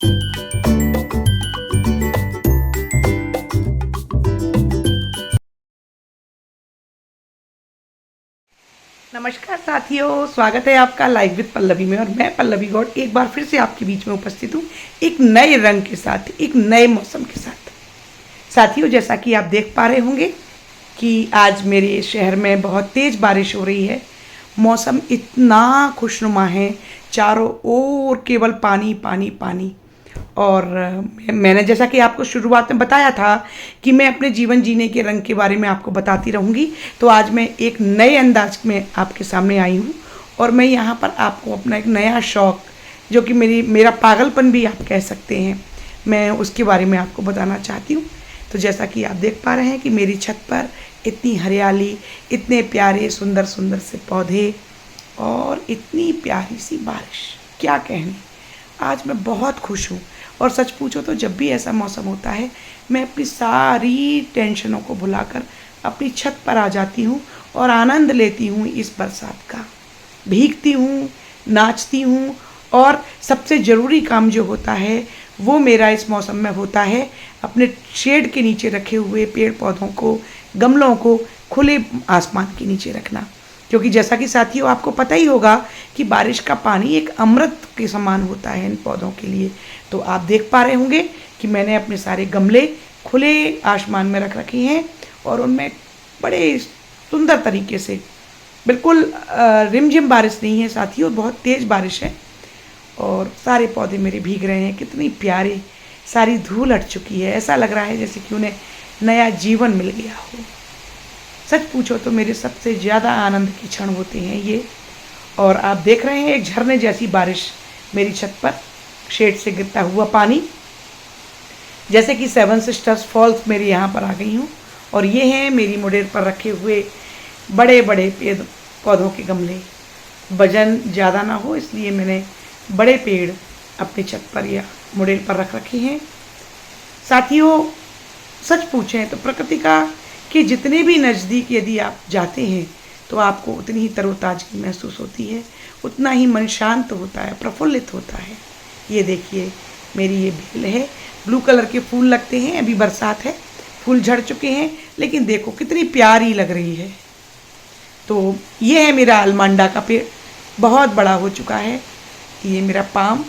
नमस्कार साथियों, स्वागत है आपका लाइव विद पल्लवी में। और मैं पल्लवी गौड़ एक बार फिर से आपके बीच में उपस्थित हूँ, एक नए रंग के साथ, एक नए मौसम के साथ। साथियों, जैसा कि आप देख पा रहे होंगे कि आज मेरे शहर में बहुत तेज़ बारिश हो रही है। मौसम इतना खुशनुमा है, चारों ओर केवल पानी पानी पानी। और मैंने जैसा कि आपको शुरुआत में बताया था कि मैं अपने जीवन जीने के रंग के बारे में आपको बताती रहूँगी, तो आज मैं एक नए अंदाज में आपके सामने आई हूँ। और मैं यहाँ पर आपको अपना एक नया शौक़, जो कि मेरा पागलपन भी आप कह सकते हैं, मैं उसके बारे में आपको बताना चाहती हूँ। तो जैसा कि आप देख पा रहे हैं कि मेरी छत पर इतनी हरियाली, इतने प्यारे सुंदर सुंदर से पौधे और इतनी प्यारी सी बारिश, क्या कहने। आज मैं बहुत खुश हूँ। और सच पूछो तो जब भी ऐसा मौसम होता है, मैं अपनी सारी टेंशनों को भुलाकर अपनी छत पर आ जाती हूँ और आनंद लेती हूँ इस बरसात का। भीगती हूँ, नाचती हूँ। और सबसे ज़रूरी काम जो होता है वो मेरा इस मौसम में होता है अपने शेड के नीचे रखे हुए पेड़ पौधों को, गमलों को खुले आसमान के नीचे रखना। क्योंकि जैसा कि साथियों आपको पता ही होगा कि बारिश का पानी एक अमृत के समान होता है इन पौधों के लिए। तो आप देख पा रहे होंगे कि मैंने अपने सारे गमले खुले आसमान में रख रखे हैं और उनमें बड़े सुंदर तरीके से, बिल्कुल रिमझिम बारिश नहीं है साथियों, बहुत तेज़ बारिश है। और सारे पौधे मेरे भीग रहे हैं, कितनी प्यारी, सारी धूल हट चुकी है, ऐसा लग रहा है जैसे कि उन्हें नया जीवन मिल गया हो। सच पूछो तो मेरे सबसे ज़्यादा आनंद के क्षण होते हैं ये। और आप देख रहे हैं एक झरने जैसी बारिश मेरी छत पर, शेड से गिरता हुआ पानी, जैसे कि सेवन सिस्टर्स फॉल्स मेरे यहाँ पर आ गई हूँ। और ये हैं मेरी मुडेर पर रखे हुए बड़े बड़े पेड़ पौधों के गमले। वजन ज़्यादा ना हो इसलिए मैंने बड़े पेड़ अपनी छत पर या मुडेर पर रख रखे हैं। साथियों, सच पूछें तो प्रकृति का कि जितने भी नज़दीक यदि आप जाते हैं तो आपको उतनी ही तरोताज़गी महसूस होती है, उतना ही मन शांत होता है, प्रफुल्लित होता है। ये देखिए मेरी ये बेल है, ब्लू कलर के फूल लगते हैं, अभी बरसात है, फूल झड़ चुके हैं, लेकिन देखो कितनी प्यारी लग रही है। तो ये है मेरा अलमांडा का पेड़, बहुत बड़ा हो चुका है। ये मेरा पाम।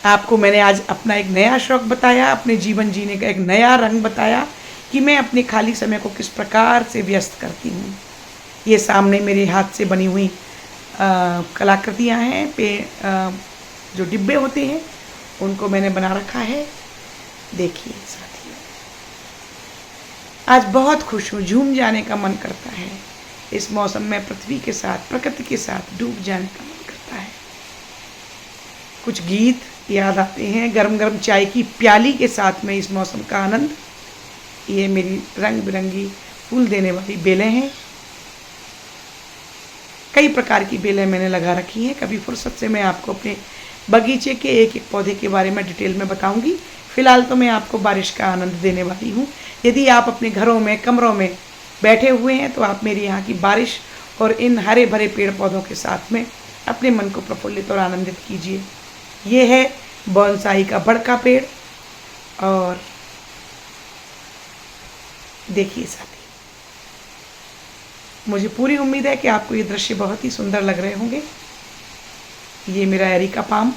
आपको मैंने आज अपना एक नया शौक़ बताया, अपने जीवन जीने का एक नया रंग बताया कि मैं अपने खाली समय को किस प्रकार से व्यस्त करती हूँ। ये सामने मेरे हाथ से बनी हुई कलाकृतियाँ हैं, जो डिब्बे होते हैं उनको मैंने बना रखा है। देखिए साथियों, आज बहुत खुश हूँ, झूम जाने का मन करता है इस मौसम में, पृथ्वी के साथ, प्रकृति के साथ डूब जाने का मन करता है। कुछ गीत याद आते हैं, गरम गरम चाय की प्याली के साथ में इस मौसम का आनंद। ये मेरी रंग बिरंगी फूल देने वाली बेलें हैं, कई प्रकार की बेलें मैंने लगा रखी हैं। कभी फुर्सत से मैं आपको अपने बगीचे के एक एक पौधे के बारे में डिटेल में बताऊंगी। फ़िलहाल तो मैं आपको बारिश का आनंद देने वाली हूँ। यदि आप अपने घरों में, कमरों में बैठे हुए हैं तो आप मेरे यहाँ की बारिश और इन हरे भरे पेड़ पौधों के साथ में अपने मन को प्रफुल्लित और आनंदित कीजिए। ये है बोनसाई का बड़का पेड़। और देखिए साथी, मुझे पूरी उम्मीद है कि आपको ये दृश्य बहुत ही सुंदर लग रहे होंगे। ये मेरा एरिका पाम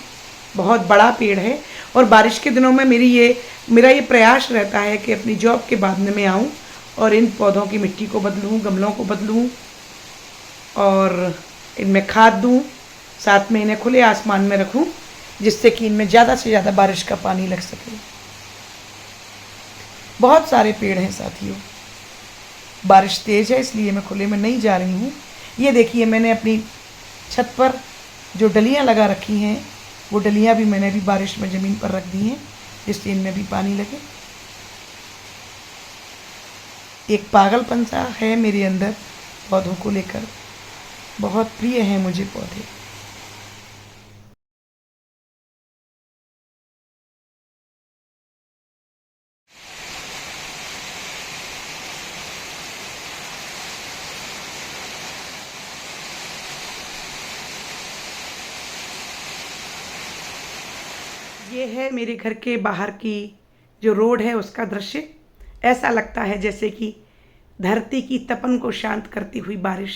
बहुत बड़ा पेड़ है और बारिश के दिनों में मेरा ये प्रयास रहता है कि अपनी जॉब के बाद में मैं आऊँ और इन पौधों की मिट्टी को बदलूँ, गमलों को बदलूँ और इनमें खाद दूँ, साथ में इन्हें खुले आसमान में रखूँ, जिससे कि इनमें ज़्यादा से ज़्यादा बारिश का पानी लग सके। बहुत सारे पेड़ हैं साथियों, बारिश तेज़ है इसलिए मैं खुले में नहीं जा रही हूँ। ये देखिए मैंने अपनी छत पर जो डलियाँ लगा रखी हैं, वो डलियाँ भी मैंने अभी बारिश में ज़मीन पर रख दी हैं, जिससे इनमें भी पानी लगे। एक पागलपन सा है मेरे अंदर पौधों को लेकर, बहुत प्रिय हैं मुझे पौधे। ये है मेरे घर के बाहर की जो रोड है उसका दृश्य। ऐसा लगता है जैसे कि धरती की तपन को शांत करती हुई बारिश,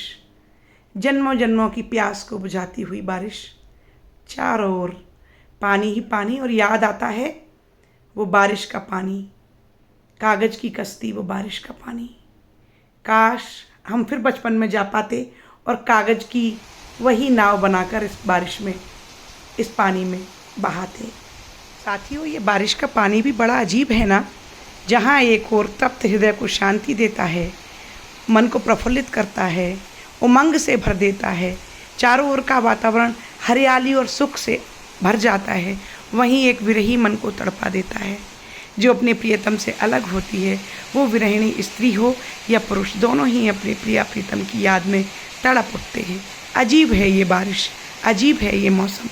जन्मों जन्मों की प्यास को बुझाती हुई बारिश, चारों ओर पानी ही पानी। और याद आता है वो बारिश का पानी, कागज़ की कश्ती, वो बारिश का पानी। काश हम फिर बचपन में जा पाते और कागज़ की वही नाव बनाकर इस बारिश में, इस पानी में बहाते। साथियों, ये बारिश का पानी भी बड़ा अजीब है ना, जहाँ एक ओर तप्त हृदय को शांति देता है, मन को प्रफुल्लित करता है, उमंग से भर देता है, चारों ओर का वातावरण हरियाली और सुख से भर जाता है, वहीं एक विरही मन को तड़पा देता है जो अपने प्रियतम से अलग होती है। वो विरहिणी स्त्री हो या पुरुष, दोनों ही अपने प्रिया प्रीतम की याद में तड़प उठते हैं। अजीब है ये बारिश, अजीब है ये मौसम।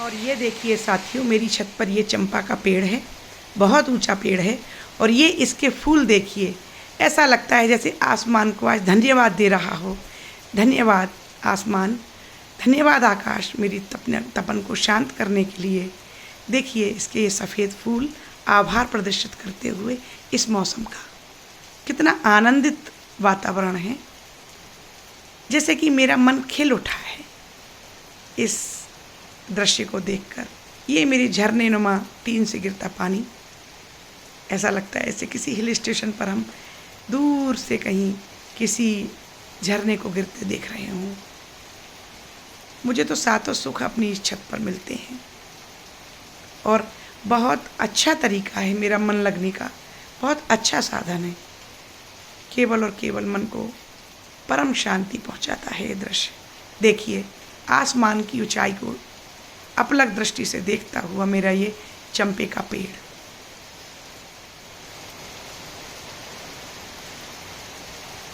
और ये देखिए साथियों, मेरी छत पर ये चंपा का पेड़ है, बहुत ऊंचा पेड़ है, और ये इसके फूल देखिए, ऐसा लगता है जैसे आसमान को आज धन्यवाद दे रहा हो। धन्यवाद आसमान, धन्यवाद आकाश, मेरी तपन को शांत करने के लिए। देखिए इसके ये सफ़ेद फूल आभार प्रदर्शित करते हुए इस मौसम का कितना आनंदित वातावरण है, जैसे कि मेरा मन खिल उठा है इस दृश्य को देखकर। ये मेरी झरने नुमा टीन से गिरता पानी, ऐसा लगता है ऐसे किसी हिल स्टेशन पर हम दूर से कहीं किसी झरने को गिरते देख रहे हों। मुझे तो सातों सुख अपनी इस छत पर मिलते हैं, और बहुत अच्छा तरीका है मेरा मन लगने का, बहुत अच्छा साधन है। केवल और केवल मन को परम शांति पहुंचाता है ये दृश्य। देखिए आसमान की ऊंचाई को अपलक दृष्टि से देखता हुआ मेरा ये चंपे का पेड़।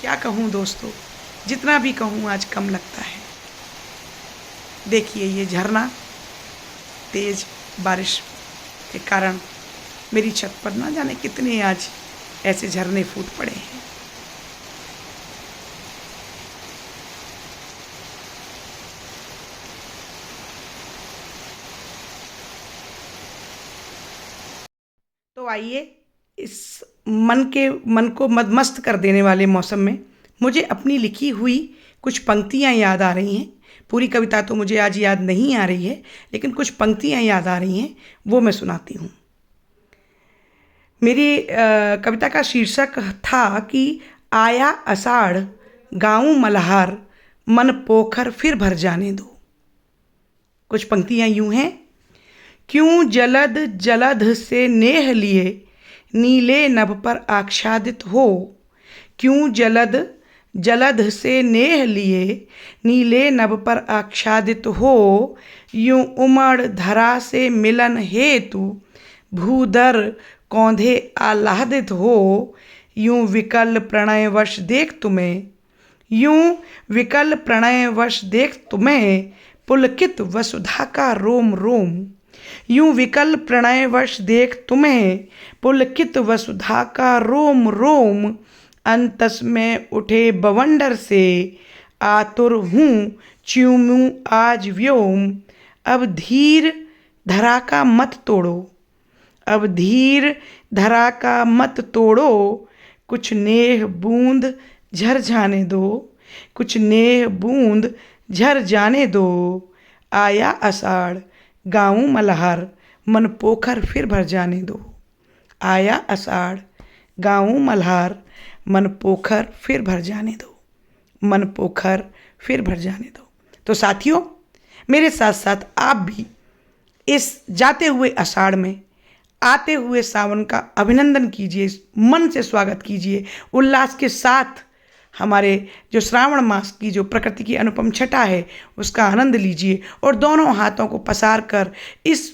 क्या कहूँ दोस्तों, जितना भी कहूँ आज कम लगता है। देखिए ये झरना, तेज बारिश के कारण मेरी छत पर ना जाने कितने आज ऐसे झरने फूट पड़े हैं। तो आइए इस मन को मदमस्त कर देने वाले मौसम में मुझे अपनी लिखी हुई कुछ पंक्तियाँ याद आ रही हैं। पूरी कविता तो मुझे आज याद नहीं आ रही है, लेकिन कुछ पंक्तियाँ याद आ रही हैं, वो मैं सुनाती हूँ। मेरी कविता का शीर्षक था कि आया आषाढ़ गाऊं मल्हार, मन पोखर फिर भर जाने दो। कुछ पंक्तियाँ यूँ हैं। क्यों जलद जलध से नेह लिए, नीले नभ पर आच्छादित हो। क्यों जलद जलध से नेह लिए, नीले नभ पर आच्छादित हो। यूं उमड़ धरा से मिलन हेतु, भूधर कौंधे आह्लादित हो। यूं विकल प्रणयवश देख तुम्हें, यूं विकल प्रणयवश देख तुम्हें, पुलकित वसुधा का रोम रोम। यूं विकल प्रणयवश देख तुम्हें, पुलकित वसुधा का रोम रोम। अंतस में उठे बवंडर से, आतुर हूँ च्यूमूं आज व्योम। अब धीर धरा का मत तोड़ो, अब धीर धरा का मत तोड़ो। कुछ नेह बूंद झर जाने दो, कुछ नेह बूंद झर जाने दो। आया आषाढ़ गाऊं मल्हार, मन पोखर फिर भर जाने दो। आया आषाढ़ गाऊं मल्हार, मन पोखर फिर भर जाने दो, मन पोखर फिर भर जाने दो। तो साथियों, मेरे साथ साथ आप भी इस जाते हुए आषाढ़ में आते हुए सावन का अभिनंदन कीजिए, मन से स्वागत कीजिए, उल्लास के साथ हमारे जो श्रावण मास की जो प्रकृति की अनुपम छटा है उसका आनंद लीजिए, और दोनों हाथों को पसार कर इस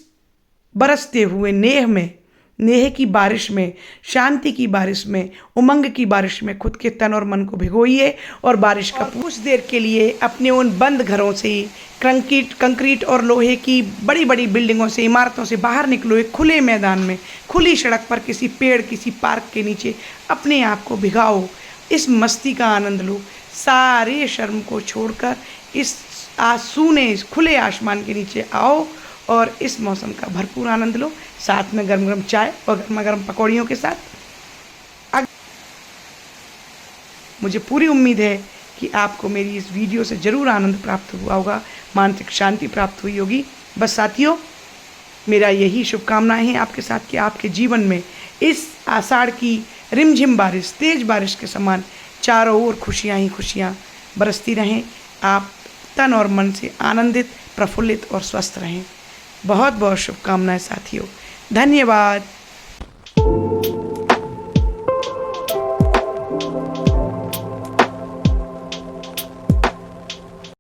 बरसते हुए नेह में, नेह की बारिश में, शांति की बारिश में, उमंग की बारिश में खुद के तन और मन को भिगोइए, और बारिश का कुछ देर के लिए अपने उन बंद घरों से, कंक्रीट और लोहे की बड़ी बड़ी बिल्डिंगों से, इमारतों से बाहर निकलो। एक खुले मैदान में, खुली सड़क पर, किसी पेड़, किसी पार्क के नीचे अपने आप को भिगाओ, इस मस्ती का आनंद लो। सारे शर्म को छोड़कर इस सूने खुले आसमान के नीचे आओ और इस मौसम का भरपूर आनंद लो, साथ में गर्म गर्म चाय और गर्मा गर्म पकौड़ियों के साथ। मुझे पूरी उम्मीद है कि आपको मेरी इस वीडियो से ज़रूर आनंद प्राप्त हुआ होगा, मानसिक शांति प्राप्त हुई होगी। बस साथियों, मेरा यही शुभकामनाएं हैं आपके साथ कि आपके जीवन में इस आषाढ़ की रिमझिम बारिश, तेज बारिश के समान चारों ओर खुशियां ही खुशियां बरसती रहें। आप तन और मन से आनंदित, प्रफुल्लित और स्वस्थ रहें। बहुत बहुत शुभकामनाएं साथियों। धन्यवाद।